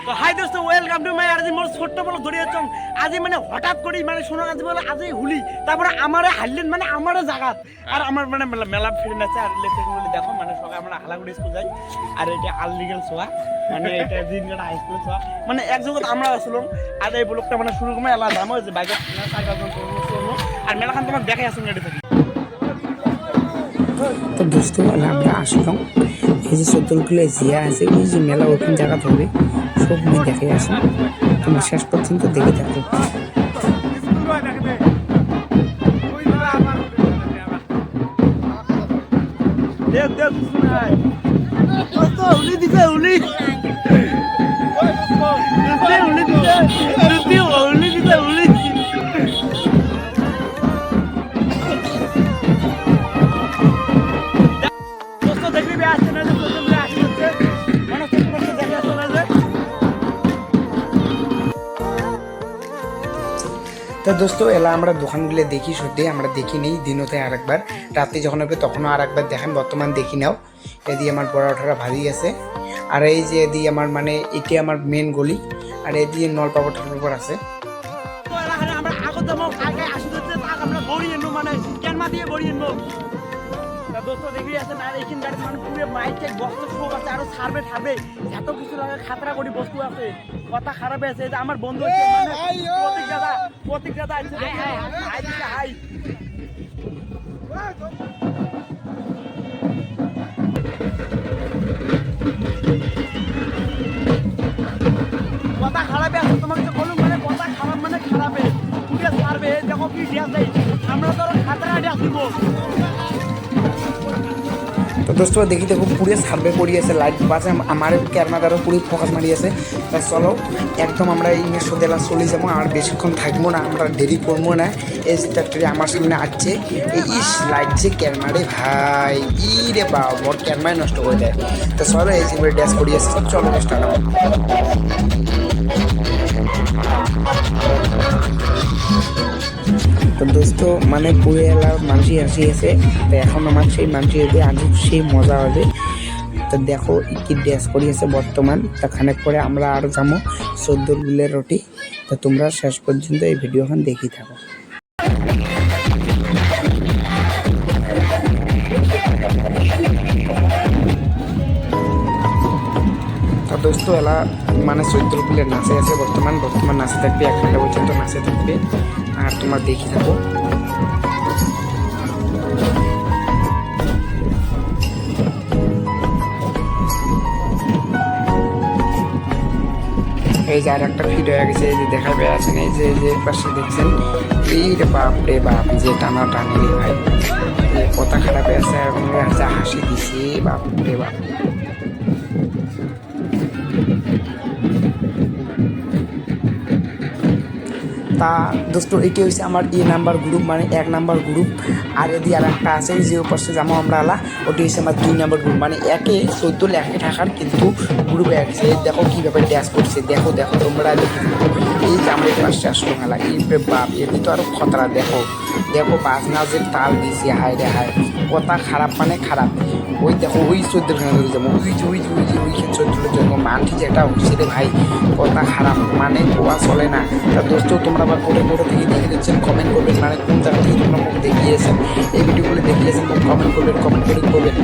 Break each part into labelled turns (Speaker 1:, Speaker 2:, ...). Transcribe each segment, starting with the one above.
Speaker 1: তো হাই দোস্ত welcome to my আজি মোর ছোট্ট বল ধরিয়েছ আজি মানে হঠাৎ করে মানে শোনা আজি বলে আজি হুলি তারপরে আমারে হারলেন মানে আমারে জাগাত আর আমার মানে মেলা ফ্রেন্ড আছে আর ফ্রেন্ড বলে দেখো মানে সবাই আমরা হালাগুড়ি স্কুল যাই আর এটা আনলিগাল ছোয়া মানে এটা দিনগাটা হাই স্কুল ছোয়া মানে এক জগৎ আমরা আসলাম আর এই ব্লগটা মানে শুরু করে আলাদা আমার যে বাইকে 4-5 জন আর মেলাখান তোমার দেখাই আসুন গাড়ি থেকে।
Speaker 2: তো দোস্ত আমরা আসলাম এই যে সদরগুলো জিয়া আছে ওই যে মেলা ওখান জায়গা ধরে সব নিয়ে দেখে আসুন তোমরা শেষ পর্যন্ত দেখে থাকো। তো দোস্ত এলা আমরা দোকানগুলো দেখি সত্যি আমরা দেখি নেই দিনতে আরেকবার রাতে যখন হবে তখনও আরেকবার দেখেন বর্তমান দেখি নাও এদিকে আমার পরোটাটা ভাজি আছে আর এই যে এদিকে আমার মানে এটি আমার মেন গলি আর এদিকে নলপাপড় ঠাকুর আছে।
Speaker 1: আমরা আগত যাবো কালকে আসি হচ্ছে তাক আমরা বড়ি এনো মানে ক্যানমা দিয়ে বড়ি এনো দোস্ত দেখি আছে না এইখান গাড়ি মানে পুরো মাইক টেক বস্তু সব আছে আরো ছাড়বে এত কিছু লাগে খাতরা করি বস্তু আছে কথা খারাপ আছে যে আমার বন্ধু আছে মানে প্রতীক দাদা আছে হাই কথা খারাপ আছে তোমাকে তো বলুন মানে কথা খারাপ মানে খারাপে পুরো ছাড়বে দেখো কি ডিয়া দেয় আমরা তো খাতরা ডিয়া দিব।
Speaker 2: তো দোস্ত দেখি দেখো পুরো সার্ভে করি আছে লাইট পাশে আমার ক্যামেরারও পুরো ফোকাস মারি আছে। তা চলো একদম আমরা এই সোদেলা চলে যাবো আর বেশিক্ষণ থাকবো না আমরা দেরি করবো না। এই ফ্যাক্টরি আমার সামনে আসছে ইস লাইট যে ক্যামেরা ভাই ই রে বা বড় ক্যামেরায় নষ্ট করে দেয়। তো চলো এই যে ড্যাশ করি আছে চলো স্টার্ট হবে। তো দোস্ত মানে পুরো এলাকার মানুষই আসিয়েছে তো এখন আমার সেই মানুষই হবে আজ সেই মজা হবে। তো দেখো কি ড্যাশ করিয়েছে বর্তমান তা খানিক পরে আমরা আর যাবো 14 গুলের রুটি। তো তোমরা শেষ পর্যন্ত এই ভিডিওখান দেখি থাকো। তো দোস্ত এলা মানে 14 গুলের নাচে আছে বর্তমান নাচে থাকবে 1 ঘন্টা পর্যন্ত নাচে থাকবে আর তোমরা দেখি থাকো। এই যে আর একটা ফিট হয়ে গেছে এই যে দেখা পেয়ে আছেন এই যে পাশে দেখছেন এই রে বাপ রে বাপ যে টানা টানি রে ভাই কথা খারাপ আছে এবং যা হাসি দিছে বাপ রে বাপ। তা দোস্ত এটি হচ্ছে আমার নাম্বার গ্রুপ মানে 1 নাম্বার গ্রুপ আর এদিকে আর একটা আছে যে পাশে যাবো আমরা আলা ওটি হচ্ছে আমার 2 নাম্বার গ্রুপ মানে 14 লেখে থাকার কিন্তু গ্রুপে আছে। দেখো কীভাবে ড্যাশ করছে দেখো তোমরা এই যে আমরা পাশে আসলো মেলা এই বাপ এটি তো আরও খতরা দেখো বাজনাজের তাল দিয়েছে হায় রে হায় কথা খারাপ মানে খারাপ। ওই দেখো ওই 14 খানা ধরে যাবো ওই 14 জন্য মানটি যেটা হচ্ছে রে ভাই কথা খারাপ মানে কোয়া চলে না। তা দোস্ত তোমরা আবার পরে থেকে দেখে দিচ্ছেন কমেন্ট করবেন মানে কোন জায়গা থেকে তোমরা মুখ দেখিয়েছেন এই ভিডিওগুলো দেখিয়েছেন কমেন্ট করবেন।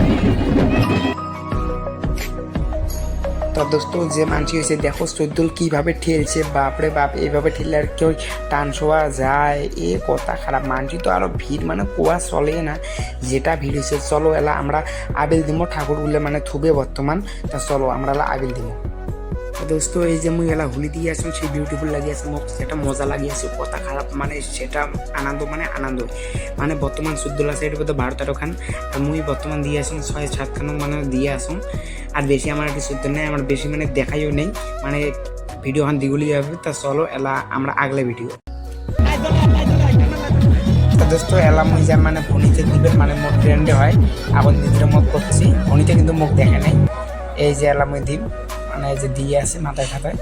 Speaker 2: তো দোস্ত যে মানসি হয়েছে দেখো 14 কীভাবে ঠেলছে বাপরে বাপ এইভাবে ঠেললে আর কেউ টান শোয়া যায় এ কথা খারাপ মানসি তো আরও ভিড় মানে কোয়া চলে না যেটা ভিড় হয়েছে। চলো এলা আমরা আবিল দিব ঠাকুরগুলো মানে থুবে বর্তমান তা চলো আমরা এলা আবিল দিব। দোস্ত এই যে মুই এলা হুলি দিয়ে আসলাম সেই বিউটিফুল লাগিয়েছে মোক সেটা মজা লাগিয়েছে কথা খারাপ মানে সেটা আনন্দ মানে বর্তমান 14 সাইড তো 12-13 খান আর মুই বর্তমান দিয়ে আসুন 6-7 খান মানে দিয়ে আসুন আর বেশি আমার একটু 14 নেই আমার বেশি মানে দেখাইও নেই মানে ভিডিও খান দিগুলি যাবে। তা চলো এলা আমরা আগলে ভিডিও দোস্ত এলা মুই যা মানে ফোনিতে দিবেন মানে মোট ট্রেন্ডে হয় এখন দিদির মুখ করছি ফোনিতে কিন্তু মুখ দেখে নেই এই যে এলা মুই দিন মানে যে দিয়ে আছে মাথায় খাতায়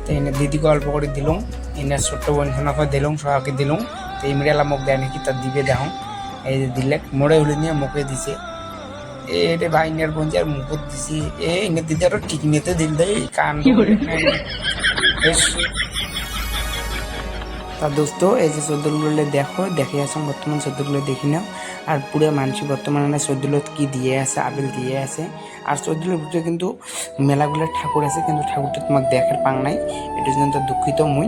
Speaker 2: তো এনে দিদিকে অল্প করে দিলুম এনে ছোট্ট বোনখানাকে দিলুম সবাইকে দিলুম তো ইমরিয়ালা মুখ দেয় নাকি তার দিবে দেখুন এই যে দিলে মোড়ে হুলি নিয়ে মুখে দিছে এ বাইনের গঞ্জি আর মুখ দিছি এনে দিতে আরো ঠিক নিতে দিল দেই কান বেশ। তা দোস্ত এই যে চোদ্দগুলো দেখো দেখে আসুন বর্তমান চোদ্দগুলো দেখি নাও আর পুরো মানুষ বর্তমানে চোদ্দগুলো কি দিয়ে আছে আপেল দিয়ে আছে আর চোদ্দগুলোর ভিতরে কিন্তু মেলাগুলো ঠাকুর আছে কিন্তু ঠাকুরটা তোমাকে দেখার পাং নাই এটার জন্য তো দুঃখিত মুই।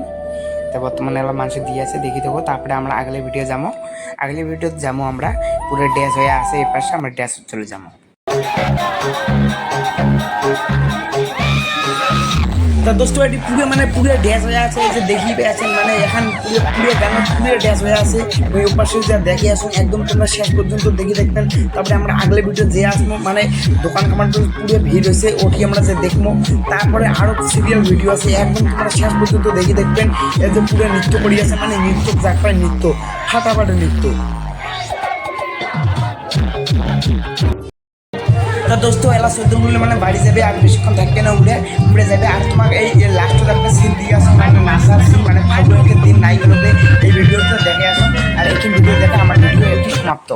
Speaker 2: তা বর্তমানে এলা মানুষ দিয়ে আছে দেখি দেবো তারপরে আমরা আগলে ভিডিও যাবো আমরা পুরো ড্যাশ হয়ে আছে এই পাশে আমরা ড্যাশ চলে যাবো। তা দোস্ত এটি পুরো ড্যাশ হয়ে আছে যে দেখি পেয়েছেন মানে এখন পুরো গান পুরো ড্যাশ হয়ে আছে ওই পাশে যা দেখে আসুন একদম তোমরা শেষ পর্যন্ত দেখি দেখবেন তারপরে আমরা আগলে ভিডিও যে আসবো মানে দোকান খামার পুরো ভিড় হয়েছে ওটি আমরা যে দেখবো তারপরে আরো সিরিয়াল ভিডিও আছে একদম তোমরা শেষ পর্যন্ত দেখি দেখবেন এই যে পুরো নৃত্য করি আছে মানে নৃত্য যাকপায় নৃত্য ফাটাফাটি নৃত্য। তা দোস্ত এলা চোদ্দগুলো মানে বাড়ি যাবে আর বেশিক্ষণ থাকবে না উড়ে যাবে আর তোমাকে এই লাস্টত একটা সিন দিয়ে আসুন মানে নাচার সিন মানে ফাগুনের দিন নাই হলে এই ভিডিওটা দেখে আসুন আর এই ভিডিও দেখে আমার ভিডিও এটি সমাপ্ত।